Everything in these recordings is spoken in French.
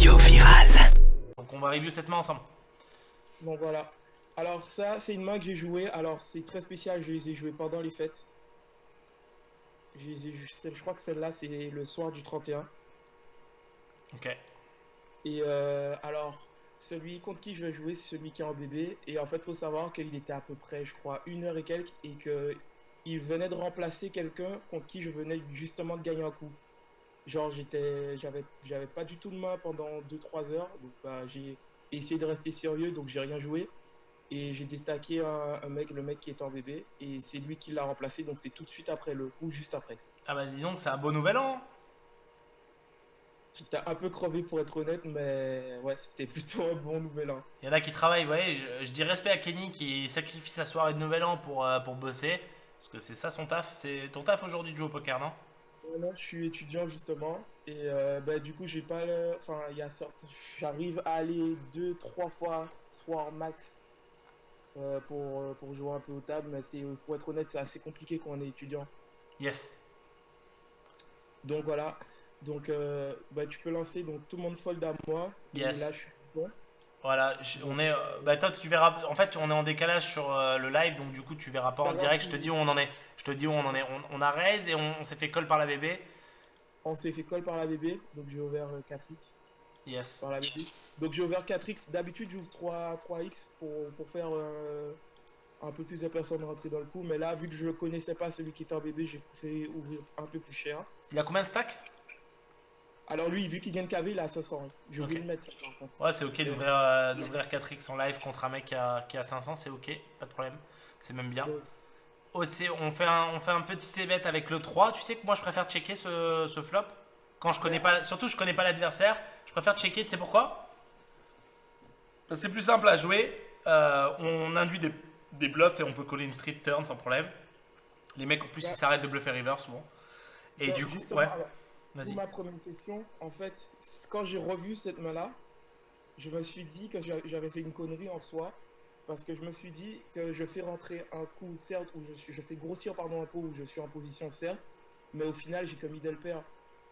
Yo viral. Donc on va review cette main ensemble. Donc voilà. Alors ça, c'est une main que j'ai jouée. Alors c'est très spécial, je les ai jouées pendant les fêtes. Je crois que celle-là, c'est le soir du 31. Ok. Et alors, celui contre qui je vais jouer, c'est celui qui est en bébé. Et en fait, faut savoir qu'il était à peu près, je crois, 1 heure et quelques. Et qu'il venait de remplacer quelqu'un contre qui je venais justement de gagner un coup. Genre, j'avais pas du tout de main pendant 2-3 heures. Donc bah, j'ai essayé de rester sérieux, donc j'ai rien joué. Et j'ai déstacké un mec, le mec qui est en bébé. Et c'est lui qui l'a remplacé, donc c'est tout de suite après le coup, juste après. Ah bah dis donc, c'est un beau nouvel an. J'étais un peu crevé pour être honnête, mais ouais, c'était plutôt un bon nouvel an. Il y en a qui travaillent, vous voyez, je dis respect à Kenny qui sacrifie sa soirée de nouvel an pour bosser. Parce que c'est ça son taf. C'est ton taf aujourd'hui de jouer au poker, non? Non, je suis étudiant justement. Et bah, du coup, j'ai pas le. Enfin, il y a sorte. J'arrive à aller 2-3 fois soir max pour jouer un peu aux tables, mais pour être honnête, c'est assez compliqué quand on est étudiant. Yes. Donc voilà. Donc bah, tu peux lancer, donc tout le monde fold à moi. Et Yes. là, je suis bon. Voilà, on est. Bah toi, tu verras. En fait, on est en décalage sur le live, donc du coup, tu verras pas C'est en pas grave, direct. Je te dis où on en est. Je te dis où on en est. On a raise et on s'est fait call par la bébé. on s'est fait call par la BB, donc j'ai ouvert 4x Yes. par la BB. Donc j'ai ouvert 4x. D'habitude, j'ouvre 3x pour faire un peu plus de personnes rentrer dans le coup. Mais là, vu que je ne connaissais pas celui qui était en bébé, j'ai fait ouvrir un peu plus cher. Il a combien de stacks? Alors lui, vu qu'il gagne KV, il a 500. J'ai oublié Ok. de mettre ça par contre. Ouais, c'est ok d'ouvrir 4x en live contre un mec qui a 500, c'est ok, pas de problème. C'est même bien. Donc, On fait un petit c-bet avec le 3. Tu sais que moi je préfère checker ce flop. Quand je connais pas, surtout je connais pas l'adversaire, je préfère checker, tu sais pourquoi? Parce que c'est plus simple à jouer. On induit des bluffs et on peut coller une street turn sans problème. Les mecs en plus ils Ouais. s'arrêtent de bluffer river souvent. Et donc, du coup, justement, ouais, alors, pour vas-y. ma première question, en fait, quand j'ai revu cette main-là, je me suis dit que j'avais fait une connerie en soi. Parce que je me suis dit que je fais rentrer un coup, certes, où je fais grossir pardon, un pot où je suis en position, certes, mais au final, j'ai comme middle pair.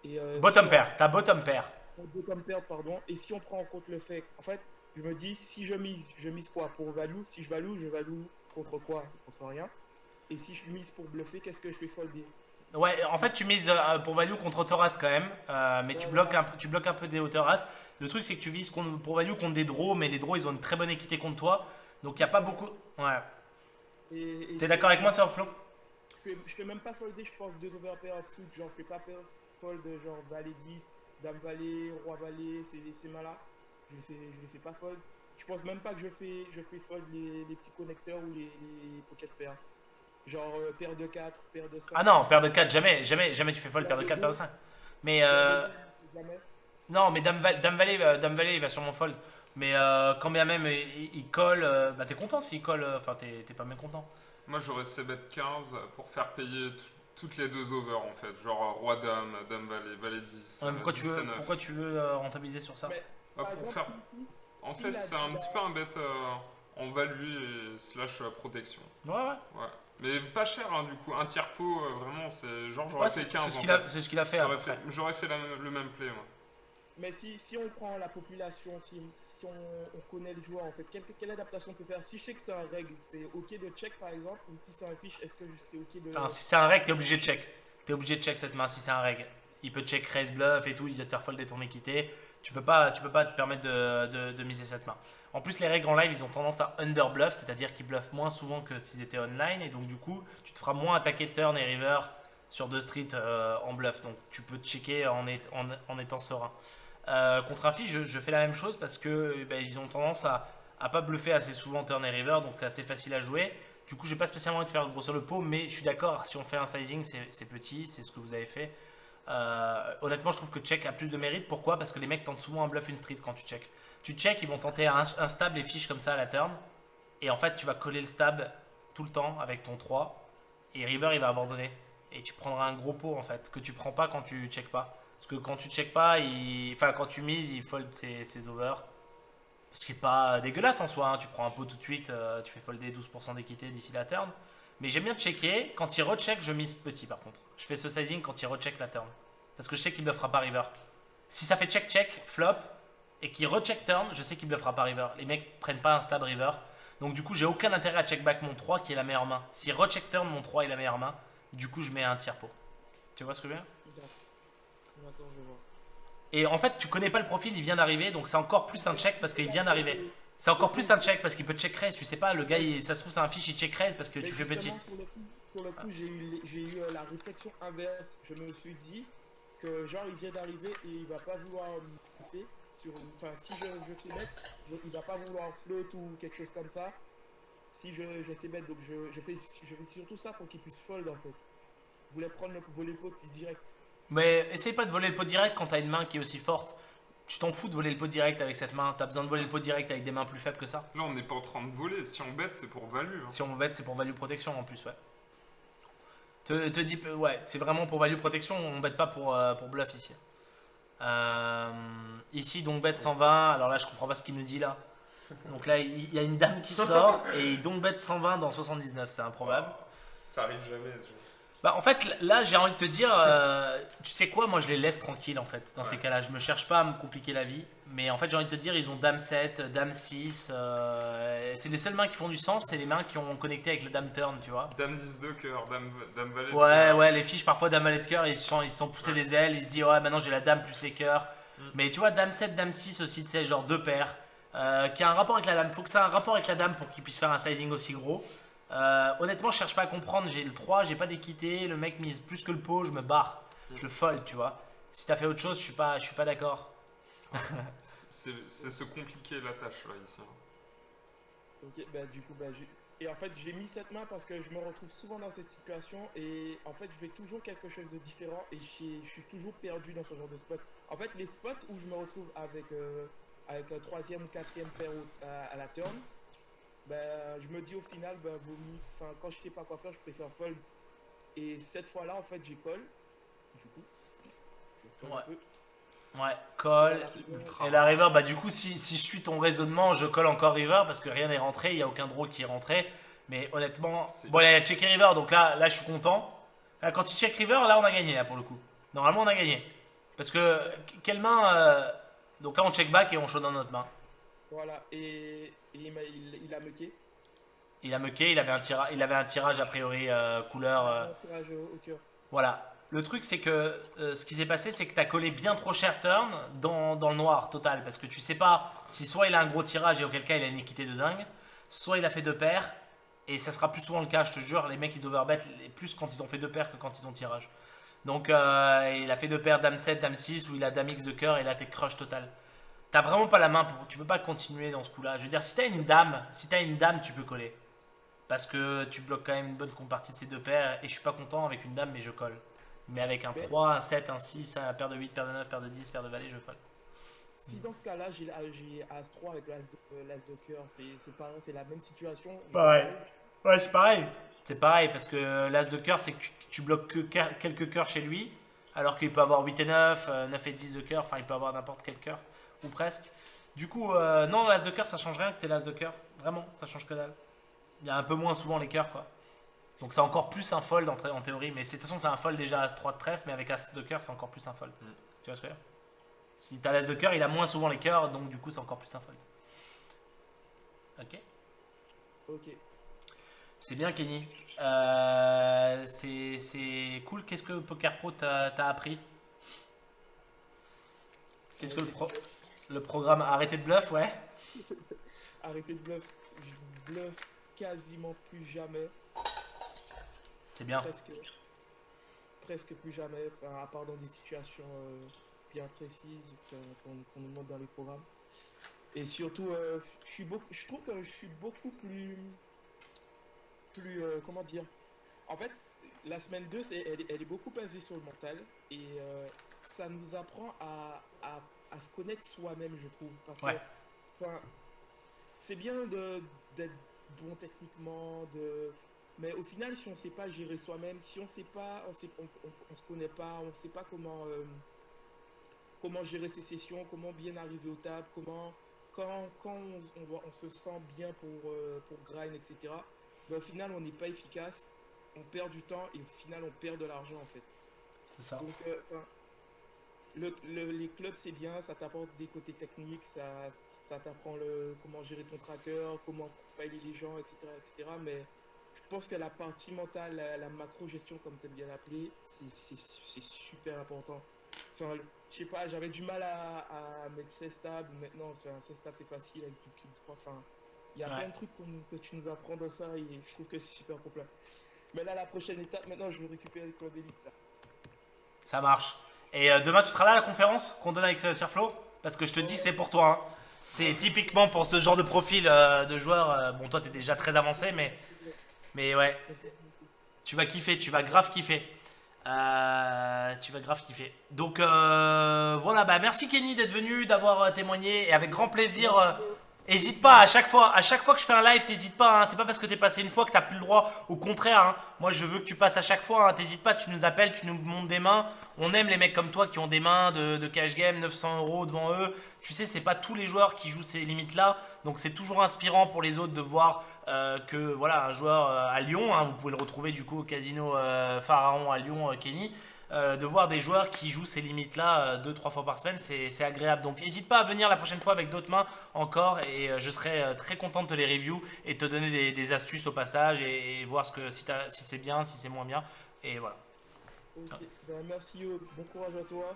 Et Bottom pair, t'as bottom pair. Bottom pair, pardon. Et si on prend en compte le fait, en fait, je me dis, si je mise quoi pour value? Si je value contre quoi? Contre rien. Et si je mise pour bluffer, qu'est-ce que je fais folder? Ouais, en fait, tu mises pour value contre Autoras quand même, mais Ouais, bloques voilà. tu bloques un peu des Autoras. Le truc, c'est que tu vises pour value contre des draws, mais les draws, ils ont une très bonne équité contre toi. Donc, il n'y a pas beaucoup. Ouais. Et T'es d'accord avec moi sur le flow? je fais même pas folder, je pense, deux overpairs of suit. Genre, je fais pas fold, genre valet 10, dame valet, roi valet, ces mains-là. Je les fais pas fold. Je pense même pas que je fais fold les petits connecteurs ou les pocket pairs. Genre paire de 4, paire de 5. Ah non, paire de 4, jamais, jamais, jamais tu fais fold, paire de 4, paire de 5. Mais Jamais. non, mais Dame Valet, il va sûrement fold. Mais quand bien même il colle, bah t'es content s'il colle, enfin t'es pas mécontent. Moi j'aurais c-bet 15 pour faire payer toutes les deux overs en fait. Genre roi-dame, dame-valet, valet 10, Ouais, pourquoi tu 10 veux, et 9. pourquoi tu veux rentabiliser sur ça? Mais Bah, par pour exemple, faire. si En il fait, a c'est un il petit a- peu un bet en value et slash protection. Ouais, ouais. Ouais. Mais pas cher hein, du coup. Un tiers pot, vraiment, c'est genre j'aurais Ouais, fait c'est 15 ce en qu'il a, fait. c'est ce qu'il a fait à peu près. J'aurais fait le même play moi. Mais si on prend la population, si on connaît le joueur, en fait, quelle adaptation on peut faire? Si je sais que c'est un règle, c'est ok de check par exemple, ou si c'est un fiche, est-ce que c'est ok de. Enfin, si c'est un reg, t'es obligé de check. T'es obligé de check cette main si c'est un reg. Il peut check raise bluff et tout, il va te faire folder ton équité. Tu peux pas te permettre de miser cette main. En plus, les règles en live, ils ont tendance à under bluff, c'est-à-dire qu'ils bluffent moins souvent que s'ils étaient online. Et donc, du coup, tu te feras moins attaquer turn et river sur deux streets en bluff. Donc, tu peux checker en étant serein. Contre un fiche, je fais la même chose parce que ils ont tendance à pas bluffer assez souvent turn et river, donc c'est assez facile à jouer. Du coup, j'ai pas spécialement envie de faire grossir le pot, mais je suis d'accord, si on fait un sizing, c'est petit, c'est ce que vous avez fait. Honnêtement, je trouve que check a plus de mérite. Pourquoi? Parce que les mecs tentent souvent un bluff une street quand tu check. Tu check, ils vont tenter un stab les fiches comme ça à la turn. Et en fait, tu vas coller le stab tout le temps avec ton 3. Et river, il va abandonner. Et tu prendras un gros pot en fait, que tu prends pas quand tu check pas. Parce que quand tu check pas, enfin quand tu mises, il fold ses overs. Ce qui est pas dégueulasse en soi, hein. Tu prends un pot tout de suite, tu fais folder 12% d'équité d'ici la turn. Mais j'aime bien checker. Quand il recheck, je mise petit par contre. Je fais ce sizing quand il recheck la turn. Parce que je sais qu'il ne me fera pas river. Si ça fait check-check, flop, et qu'il recheck turn, je sais qu'il bluffera pas river. Les mecs prennent pas un stab river. Donc du coup, j'ai aucun intérêt à check back mon 3 qui est la meilleure main. Si recheck turn, mon 3 est la meilleure main, du coup, je mets un tiers pot. Tu vois ce que je veux dire? D'accord, je vois. Et en fait, tu connais pas le profil, il vient d'arriver, donc c'est encore plus un check parce qu'il vient d'arriver. C'est encore plus un check parce qu'il peut check raise, tu sais pas, le gars, ça se trouve, c'est un fiche, il check raise parce que Mais tu fais petit. justement, sur le coup, j'ai eu la réflexion inverse. Je me suis dit que genre il vient d'arriver et il va pas vouloir me faire sur enfin si je sais mettre, il va pas vouloir float ou quelque chose comme ça. Si je sais mettre, donc je fais surtout ça pour qu'il puisse fold en fait. Je voulais prendre le voler pot direct. Mais essaye pas de voler le pot direct quand t'as une main qui est aussi forte. Tu t'en fous de voler le pot direct avec cette main, t'as besoin de voler le pot direct avec des mains plus faibles que ça. Là, on n'est pas en train de voler. Si on bet, c'est pour value. Hein. Si on bet, c'est pour value protection en plus, ouais. Te dis, ouais, c'est vraiment pour value protection, on bet pas pour bluff ici. Ici, donc bet 120, alors là, je comprends pas ce qu'il nous dit là. Donc là, il y a une dame qui sort et il donc bet 120 dans 79, c'est improbable. Ça arrive jamais. Bah en fait là j'ai envie de te dire, tu sais quoi, moi je les laisse tranquilles en fait dans ces cas-là, je me cherche pas à me compliquer la vie, mais en fait j'ai envie de te dire ils ont dame 7, dame 6, c'est les seules mains qui font du sens, c'est les mains qui ont connecté avec la dame turn tu vois. Dame 10 de cœur, dame valet de Ouais cœur. ouais les fiches parfois dame valet de cœur ils se sont poussés les ailes, ils se disent ouais maintenant j'ai la dame plus les cœurs, mais tu vois dame 7, dame 6 aussi tu sais genre deux paires, qui a un rapport avec la dame, faut que ça ait un rapport avec la dame pour qu'ils puissent faire un sizing aussi gros. Honnêtement, je cherche pas à comprendre. J'ai le 3, j'ai pas d'équité. Le mec mise plus que le pot, je me barre. Je le fold, tu vois. Si t'as fait autre chose, je suis pas d'accord. C'est se compliquer la tâche là ici. Ok, bah du coup, et en fait, j'ai mis cette main parce que je me retrouve souvent dans cette situation et en fait, je fais toujours quelque chose de différent et je suis toujours perdu dans ce genre de spot. En fait, les spots où je me retrouve avec un troisième ou quatrième paire à la turn, bah, je me dis au final, bah, quand je sais pas quoi faire, je préfère fold. Et cette fois-là, en fait, j'ai call. Du coup, je fold un peu. Ouais, call. C'est ultra. Et la river, bah du coup, si je suis ton raisonnement, je colle encore river parce que rien n'est rentré, il n'y a aucun draw qui est rentré. Mais honnêtement, bon, il a checké river, donc là, je suis content. Là, quand il check river, là, on a gagné, là, pour le coup. Normalement, on a gagné. Parce que, quelle main donc là, on check back et on show dans notre main. Voilà, et il a mucké. Il a mucké, il avait un tirage a priori couleur. Un tirage au cœur. Voilà. Le truc, c'est que ce qui s'est passé, c'est que tu as collé bien trop cher turn dans le noir total. Parce que tu sais pas si soit il a un gros tirage et auquel cas il a une équité de dingue, soit il a fait deux paires. Et ça sera plus souvent le cas, je te jure. Les mecs, ils overbet plus quand ils ont fait deux paires que quand ils ont tirage. Donc, il a fait deux paires dame 7, dame 6, où il a dame X de cœur et là, t'es crush total. T'as vraiment pas la main pour. Tu peux pas continuer dans ce coup-là. Je veux dire, si t'as une dame, tu peux coller. Parce que tu bloques quand même une bonne partie de ces deux paires. Et je suis pas content avec une dame, mais je colle. Mais avec un 3, un 7, un 6, un paire de 8, paire de 9, paire de 10, paire de valet, je fold. Si dans ce cas-là, j'ai As-3 avec l'As de cœur, c'est pareil, c'est la même situation. Pareil. Ouais, c'est pareil. C'est pareil, parce que l'As de cœur, c'est que tu bloques que quelques cœurs chez lui. Alors qu'il peut avoir 8 et 9, 9 et 10 de cœur. Enfin, il peut avoir n'importe quel cœur. Ou presque. Du coup, non, l'As de cœur, ça change rien que t'es l'As de cœur. Vraiment, ça change que dalle. Il y a un peu moins souvent les cœurs, quoi. Donc c'est encore plus un fold en théorie, mais de toute façon c'est un fold déjà As-3 de trèfle, mais avec As de cœur c'est encore plus un fold. Tu vois ce que je veux dire? Si t'as l'As de cœur, il a moins souvent les cœurs, donc du coup c'est encore plus un fold. Ok. Ok. C'est bien Kenny. C'est cool. Qu'est-ce que Poker Pro t'as appris? Qu'est-ce que le programme Arrêtez de bluff, ouais? Arrêtez de bluff. Je bluffe quasiment plus jamais. C'est bien. Presque plus jamais, à part dans des situations bien précises qu'on nous montre dans les programmes. Et surtout, je trouve que je suis beaucoup plus comment dire. En fait, la semaine 2, elle est beaucoup basée sur le mental et ça nous apprend à se connaître soi-même, je trouve. Parce Ouais. que c'est bien d'être bon techniquement, mais au final, si on ne sait pas gérer soi-même, si on sait pas, on se connaît pas, on ne sait pas comment gérer ses sessions, comment bien arriver aux tables, quand on se sent bien pour grind, etc. Mais au final, on n'est pas efficace, on perd du temps et au final, on perd de l'argent en fait. C'est ça. Donc, les clubs, c'est bien, ça t'apporte des côtés techniques, ça t'apprend comment gérer ton tracker, comment profiler les gens, etc., etc. Mais je pense que la partie mentale, la macro-gestion, comme tu aimes bien l'appeler, c'est super important. Enfin, je sais pas, j'avais du mal à mettre 16 tables. Maintenant, enfin, 16 tables, c'est facile avec du clic droit. Enfin, il y a plein de trucs que tu nous apprends dans ça et je trouve que c'est super complet. Mais là, la prochaine étape, maintenant, je veux récupérer le club élite. Là. Ça marche. Et demain, tu seras là à la conférence qu'on donne avec Sirflo? Parce que je te dis, c'est pour toi. Hein. C'est typiquement pour ce genre de profil de joueur. Bon, toi, tu es déjà très avancé, mais ouais, tu vas kiffer, tu vas grave kiffer. Tu vas grave kiffer. Donc voilà, bah merci Kenny d'être venu, d'avoir témoigné et avec grand plaisir. Hésite pas, à chaque fois que je fais un live, t'hésites pas. Hein. C'est pas parce que t'es passé une fois que t'as plus le droit. Au contraire, hein. Moi je veux que tu passes à chaque fois. Hein. T'hésites pas, tu nous appelles, tu nous montres des mains. On aime les mecs comme toi qui ont des mains de cash game, 900 € devant eux. Tu sais, c'est pas tous les joueurs qui jouent ces limites-là. Donc c'est toujours inspirant pour les autres de voir que voilà un joueur à Lyon, hein, vous pouvez le retrouver du coup au casino Pharaon à Lyon, Kenny. De voir des joueurs qui jouent ces limites-là 2-3 fois par semaine, c'est agréable. Donc n'hésite pas à venir la prochaine fois avec d'autres mains encore et je serai très content de te les review et te donner des astuces au passage et voir si c'est bien, si c'est moins bien. Et voilà. Ok, ben, merci, bon courage à toi.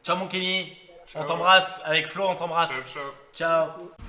Ciao mon Kenny, Ciao. on t'embrasse. Avec Flo, on t'embrasse. Ciao, ciao. Ciao. Ciao.